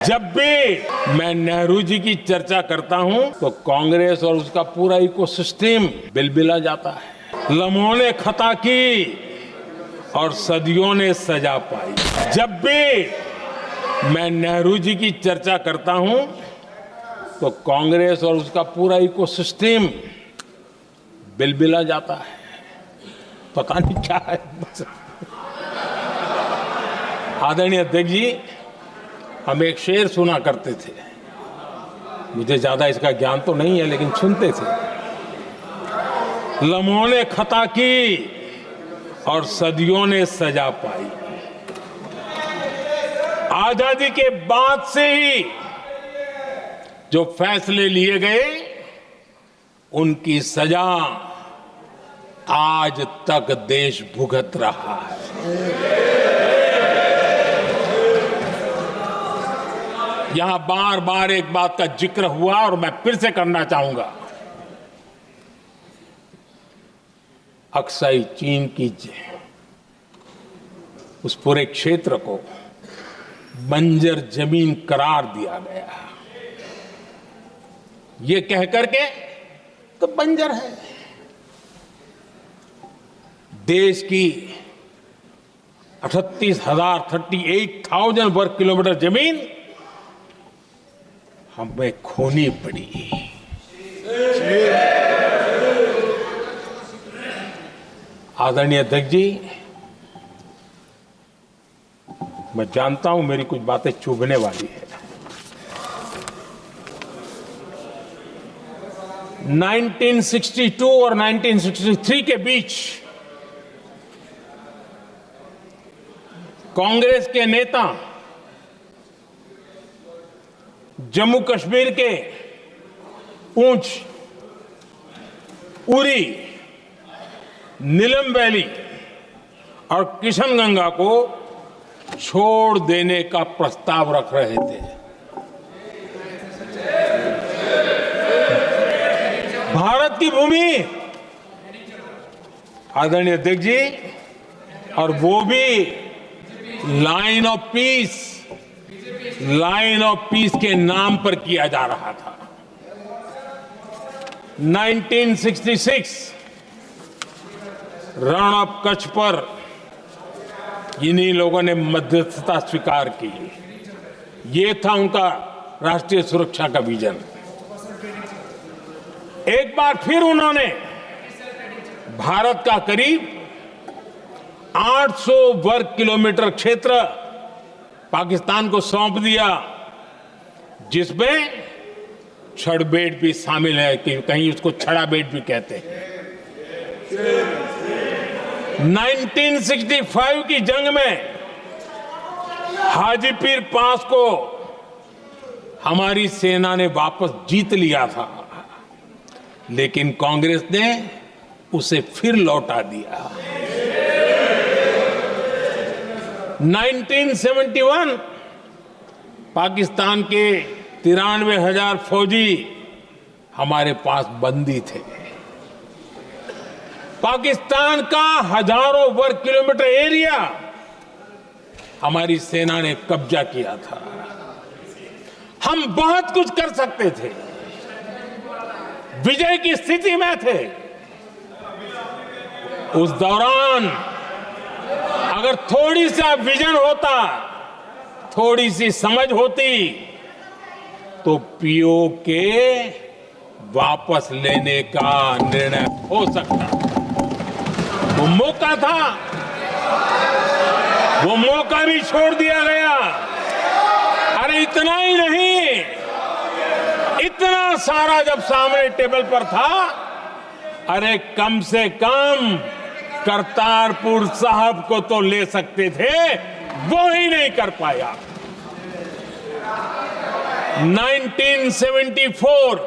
जब भी मैं नेहरू जी की चर्चा करता हूं तो कांग्रेस और उसका पूरा इकोसिस्टम बिलबिला जाता है। लम्हों ने खता की और सदियों ने सजा पाई। जब भी मैं नेहरू जी की चर्चा करता हूं तो कांग्रेस और उसका पूरा इकोसिस्टम बिलबिला जाता है। पता नहीं क्या है। आदरणीय अध्यक्ष जी, हम एक शेर सुना करते थे। मुझे ज्यादा इसका ज्ञान तो नहीं है, लेकिन सुनते थे। लम्हों ने खता की और सदियों ने सजा पाई। आजादी के बाद से ही जो फैसले लिए गए, उनकी सजा आज तक देश भुगत रहा है। यहां बार बार एक बात का जिक्र हुआ और मैं फिर से करना चाहूंगा। अक्साई चीन की उस पूरे क्षेत्र को बंजर जमीन करार दिया गया, ये कह करके तो बंजर है। देश की 38,000 वर्ग किलोमीटर जमीन हमें खोनी पड़ी। आदरणीय अध्यक्ष जी, मैं जानता हूं मेरी कुछ बातें चुभने वाली है। 1962 और 1963 के बीच कांग्रेस के नेता जम्मू कश्मीर के पूंछ, उरी, नीलम वैली और किशनगंगा को छोड़ देने का प्रस्ताव रख रहे थे। भारत की भूमि, आदरणीय अध्यक्ष जी, और वो भी लाइन ऑफ पीस के नाम पर किया जा रहा था। 1966 रण ऑफ कच्छ पर इन्हीं लोगों ने मध्यस्थता स्वीकार की। ये था उनका राष्ट्रीय सुरक्षा का विजन। एक बार फिर उन्होंने भारत का करीब 800 वर्ग किलोमीटर क्षेत्र पाकिस्तान को सौंप दिया, जिसमें छड़बेट भी शामिल है, कि कहीं उसको छड़ा बेट भी कहते हैं। 1965 की जंग में हाजीपीर पास को हमारी सेना ने वापस जीत लिया था, लेकिन कांग्रेस ने उसे फिर लौटा दिया। 1971 पाकिस्तान के 93,000 फौजी हमारे पास बंदी थे। पाकिस्तान का हजारों वर्ग किलोमीटर एरिया हमारी सेना ने कब्जा किया था। हम बहुत कुछ कर सकते थे, विजय की स्थिति में थे। उस दौरान अगर थोड़ी सा विजन होता, थोड़ी सी समझ होती, तो पीओके वापस लेने का निर्णय हो सकता। वो मौका था, वो मौका भी छोड़ दिया गया। अरे इतना ही नहीं, इतना सारा जब सामने टेबल पर था, अरे कम से कम करतारपुर साहब को तो ले सकते थे, वो ही नहीं कर पाया। 1974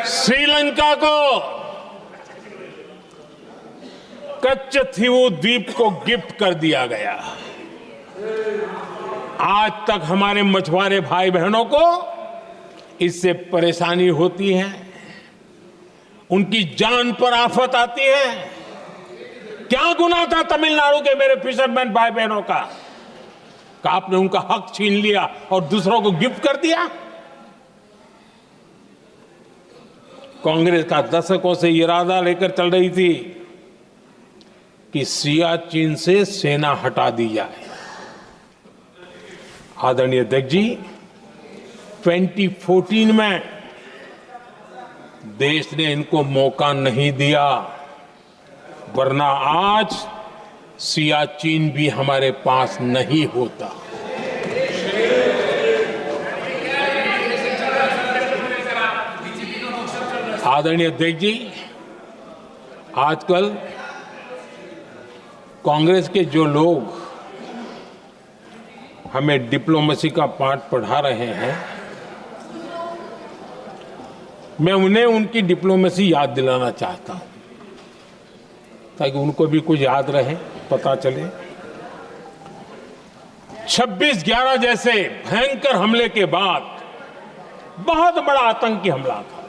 श्रीलंका को कच्चथीवु द्वीप को गिफ्ट कर दिया गया। आज तक हमारे मछुआरे भाई बहनों को इससे परेशानी होती है, उनकी जान पर आफत आती है। क्या गुनाह था तमिलनाडु के मेरे फिशरमैन भाई बहनों का? कि आपने उनका हक छीन लिया और दूसरों को गिफ्ट कर दिया। कांग्रेस का दशकों से इरादा लेकर चल रही थी कि सियाचिन से सेना हटा दी जाए। आदरणीय अध्यक्ष जी, 2014 में देश ने इनको मौका नहीं दिया, वरना आज सियाचिन भी हमारे पास नहीं होता। आदरणीय अध्यक्ष जी, आजकल कांग्रेस के जो लोग हमें डिप्लोमेसी का पाठ पढ़ा रहे हैं, मैं उन्हें उनकी डिप्लोमेसी याद दिलाना चाहता हूं ताकि उनको भी कुछ याद रहे, पता चले। 26/11 जैसे भयंकर हमले के बाद बहुत बड़ा आतंकी हमला था।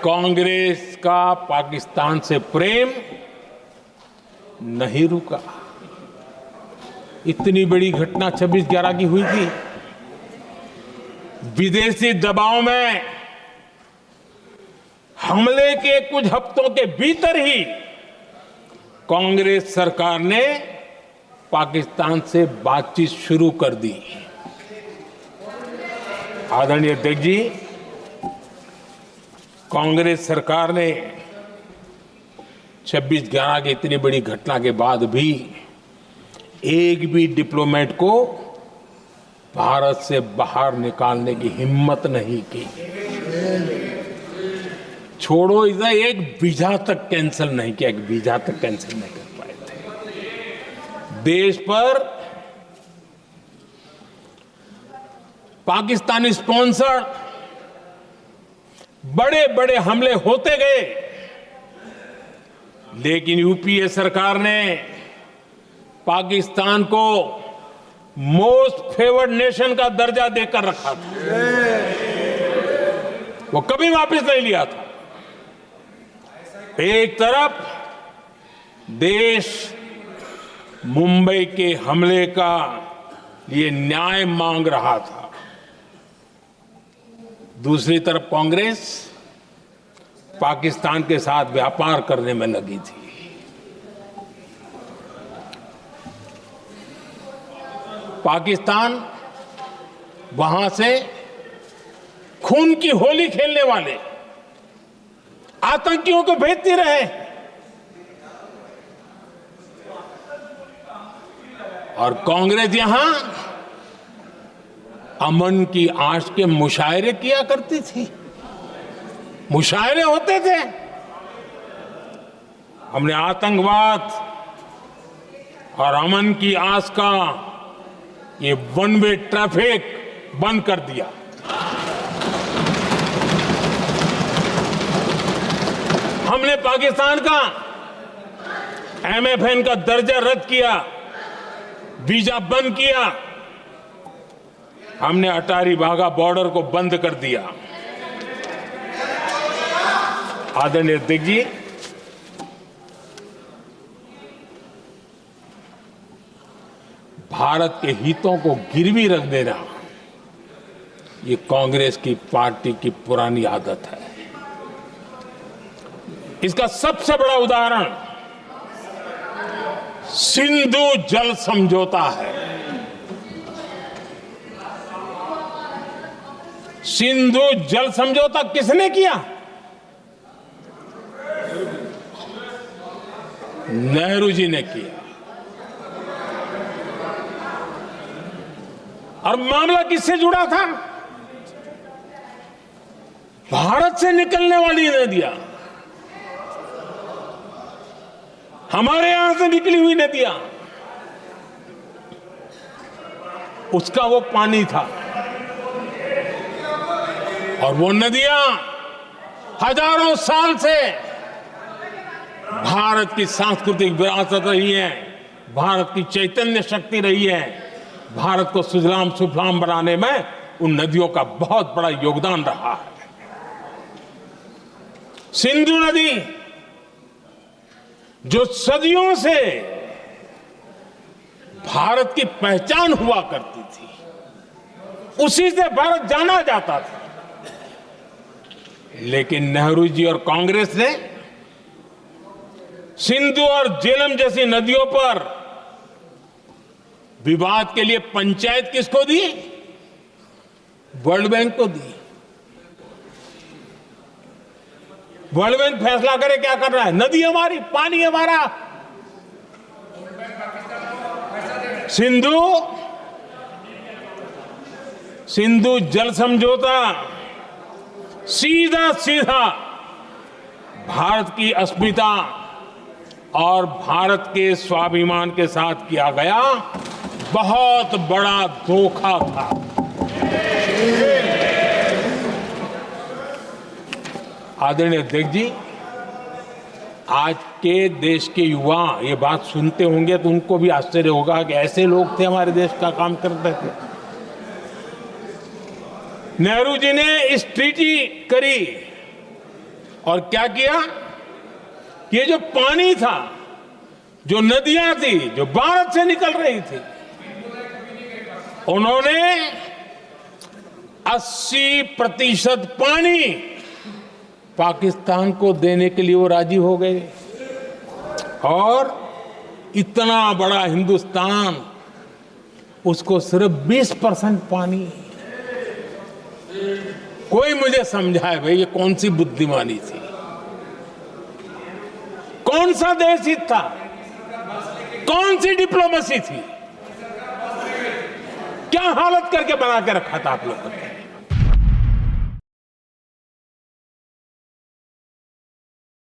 कांग्रेस का पाकिस्तान से प्रेम नहीं रुका। इतनी बड़ी घटना 26/11 की हुई थी। विदेशी दबाव में हमले के कुछ हफ्तों के भीतर ही कांग्रेस सरकार ने पाकिस्तान से बातचीत शुरू कर दी। आदरणीय अध्यक्ष जी, कांग्रेस सरकार ने 26/11 की इतनी बड़ी घटना के बाद भी एक भी डिप्लोमेट को भारत से बाहर निकालने की हिम्मत नहीं की। छोड़ो इधर, एक वीजा तक कैंसिल नहीं किया, एक वीजा तक कैंसिल नहीं कर पाए थे। देश पर पाकिस्तानी स्पॉन्सर बड़े बड़े हमले होते गए, लेकिन यूपीए सरकार ने पाकिस्तान को मोस्ट फेवर्ड नेशन का दर्जा देकर रखा था। वो कभी वापस नहीं लिया था। एक तरफ देश मुंबई के हमले का ये न्याय मांग रहा था, दूसरी तरफ कांग्रेस पाकिस्तान के साथ व्यापार करने में लगी थी। पाकिस्तान वहां से खून की होली खेलने वाले आतंकियों को भेजते रहे और कांग्रेस यहां अमन की आश के मुशायरे किया करती थी। मुशायरे होते थे। हमने आतंकवाद और अमन की आस का ये वन वे ट्रैफिक बंद कर दिया। हमने पाकिस्तान का MFN का दर्जा रद्द किया, वीजा बंद किया। हमने अटारी वाघा बॉर्डर को बंद कर दिया। आदरणीय अध्यक्ष जी, भारत के हितों को गिरवी रख देना ये कांग्रेस की पार्टी की पुरानी आदत है। इसका सबसे बड़ा उदाहरण सिंधु जल समझौता है। सिंधु जल समझौता किसने किया? नेहरू जी ने किया। और मामला किससे जुड़ा था? भारत से निकलने वाली नदियां, हमारे यहां से निकली हुई नदियां, उसका वो पानी था। और वो नदियां हजारों साल से भारत की सांस्कृतिक विरासत रही है, भारत की चैतन्य शक्ति रही है। भारत को सुजलाम सुफलाम बनाने में उन नदियों का बहुत बड़ा योगदान रहा है। सिंधु नदी जो सदियों से भारत की पहचान हुआ करती थी, उसी से भारत जाना जाता था। लेकिन नेहरू जी और कांग्रेस ने सिंधु और झेलम जैसी नदियों पर विवाद के लिए पंचायत किसको दी? वर्ल्ड बैंक को दी। वर्ल्ड बैंक फैसला करे क्या कर रहा है, नदी हमारी, पानी हमारा। सिंधु जल समझौता सीधा सीधा भारत की अस्मिता और भारत के स्वाभिमान के साथ किया गया बहुत बड़ा धोखा था। आदरणीय अध्यक्ष जी, आज के देश के युवा ये बात सुनते होंगे तो उनको भी आश्चर्य होगा कि ऐसे लोग थे हमारे देश का काम करते थे। नेहरू जी ने इस ट्रीटी करी और क्या किया? ये जो पानी था, जो नदियां थी, जो भारत से निकल रही थी, उन्होंने 80% पानी पाकिस्तान को देने के लिए वो राजी हो गए। और इतना बड़ा हिंदुस्तान, उसको सिर्फ 20% पानी। कोई मुझे समझाए भाई ये कौन सी बुद्धिमानी थी, कौन सा देश हित था, कौन सी डिप्लोमेसी थी, क्या हालत करके बना के रखा था आप लोगों ने?